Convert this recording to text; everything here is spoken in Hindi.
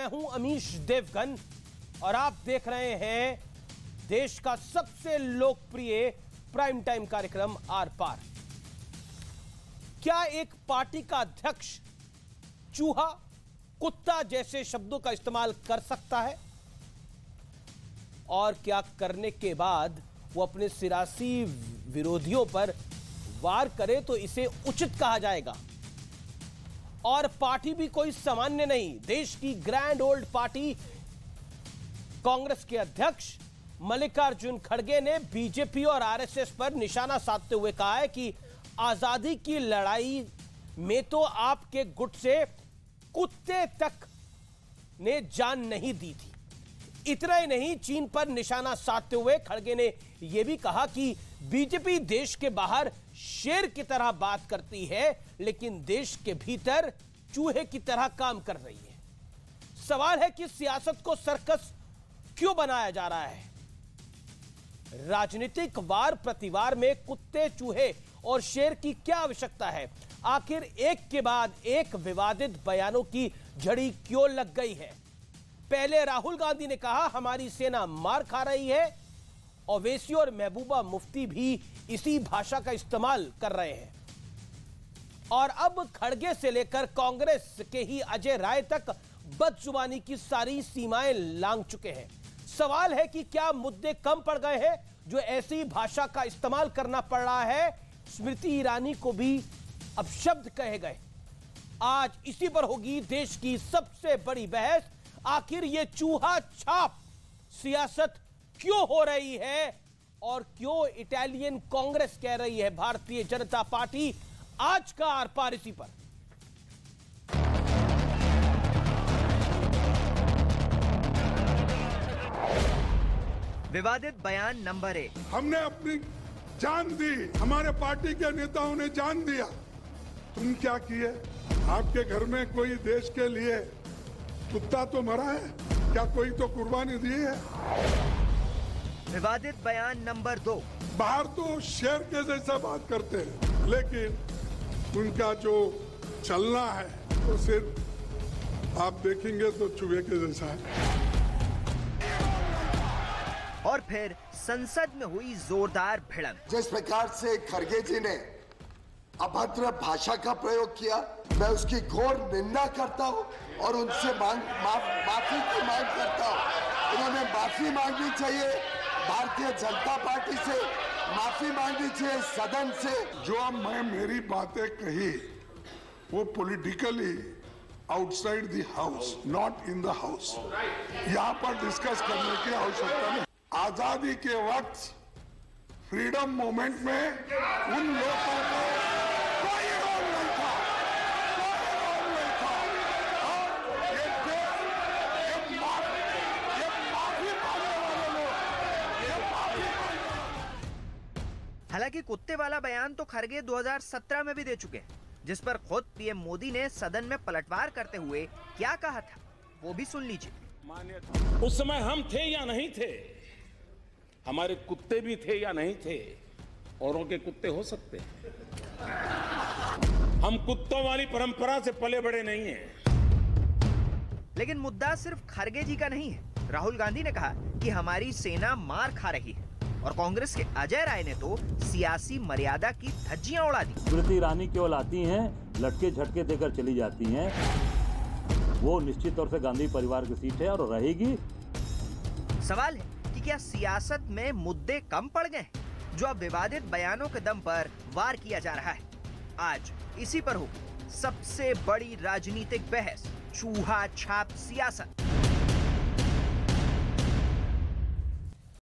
हूं अमीश देवगन और आप देख रहे हैं देश का सबसे लोकप्रिय प्राइम टाइम कार्यक्रम आर पार। क्या एक पार्टी का अध्यक्ष चूहा, कुत्ता जैसे शब्दों का इस्तेमाल कर सकता है? और क्या करने के बाद वो अपने सियासी विरोधियों पर वार करे तो इसे उचित कहा जाएगा? और पार्टी भी कोई सामान्य नहीं, देश की ग्रैंड ओल्ड पार्टी कांग्रेस के अध्यक्ष मल्लिकार्जुन खड़गे ने बीजेपी और आरएसएस पर निशाना साधते हुए कहा है कि आजादी की लड़ाई में तो आपके गुट से कुत्ते तक ने जान नहीं दी थी। इतना ही नहीं, चीन पर निशाना साधते हुए खड़गे ने यह भी कहा कि बीजेपी देश के बाहर शेर की तरह बात करती है लेकिन देश के भीतर चूहे की तरह काम कर रही है। सवाल है कि सियासत को सर्कस क्यों बनाया जा रहा है? राजनीतिक वार प्रतिवार में कुत्ते, चूहे और शेर की क्या आवश्यकता है? आखिर एक के बाद एक विवादित बयानों की झड़ी क्यों लग गई है? पहले राहुल गांधी ने कहा हमारी सेना मार खा रही है, ओवैसी और महबूबा मुफ्ती भी इसी भाषा का इस्तेमाल कर रहे हैं, और अब खड़गे से लेकर कांग्रेस के ही अजय राय तक बदजुबानी की सारी सीमाएं लांघ चुके हैं। सवाल है कि क्या मुद्दे कम पड़ गए हैं जो ऐसी भाषा का इस्तेमाल करना पड़ रहा है? स्मृति ईरानी को भी अब शब्द कहे गए। आज इसी पर होगी देश की सबसे बड़ी बहस। आखिर ये चूहा छाप सियासत क्यों हो रही है और क्यों इटालियन कांग्रेस कह रही है भारतीय जनता पार्टी? आज का आर पार इसी पर। विवादित बयान नंबर 1। हमने अपनी जान दी, हमारे पार्टी के नेताओं ने जान दिया। तुम क्या किए? आपके घर में कोई देश के लिए कुत्ता तो मरा है, क्या कोई तो कुर्बानी दी है? विवादित बयान नंबर 2। बाहर तो शेर के जैसा बात करते हैं लेकिन उनका जो चलना है तो सिर्फ आप देखेंगे तो चूहे के जैसा है। और फिर संसद में हुई जोरदार भिड़ंत। जिस प्रकार से खड़गे जी ने अभद्र भाषा का प्रयोग किया, मैं उसकी घोर निंदा करता हूं और उनसे माफी की मांग करता हूं। उन्होंने माफी मांगनी चाहिए, भारतीय जनता पार्टी से माफी मांगनी चाहिए, सदन से। जो मैं मेरी बातें कही वो politically outside the house, not in the house. यहाँ पर डिस्कस करने की आवश्यकता नहीं। आजादी के वक्त फ्रीडम मूवमेंट में उन लोगों को कोई रोल नहीं था, कोई रोल नहीं था। और ये माफी मांगने वाले लोग, ये माफी मांगने। हालांकि कुत्ते वाला बयान तो खड़गे 2017 में भी दे चुके हैं, जिस पर खुद पीएम मोदी ने सदन में पलटवार करते हुए क्या कहा था वो भी सुन लीजिए। उस समय हम थे या नहीं थे, हमारे कुत्ते भी थे या नहीं थे, औरों के कुत्ते हो सकते हैं। हम कुत्तों वाली परंपरा से पले बड़े नहीं हैं। लेकिन मुद्दा सिर्फ खड़गे जी का नहीं है। राहुल गांधी ने कहा कि हमारी सेना मार खा रही है, और कांग्रेस के अजय राय ने तो सियासी मर्यादा की धज्जियां उड़ा दी। स्मृति ईरानी केवल आती हैं, लटके झटके देकर चली जाती हैं। वो निश्चित तौर से गांधी परिवार की सीट है और रहेगी। सवाल है कि क्या सियासत में मुद्दे कम पड़ गए जो अब विवादित बयानों के दम पर वार किया जा रहा है? आज इसी पर हो सबसे बड़ी राजनीतिक बहस, चूहा छाप सियासत।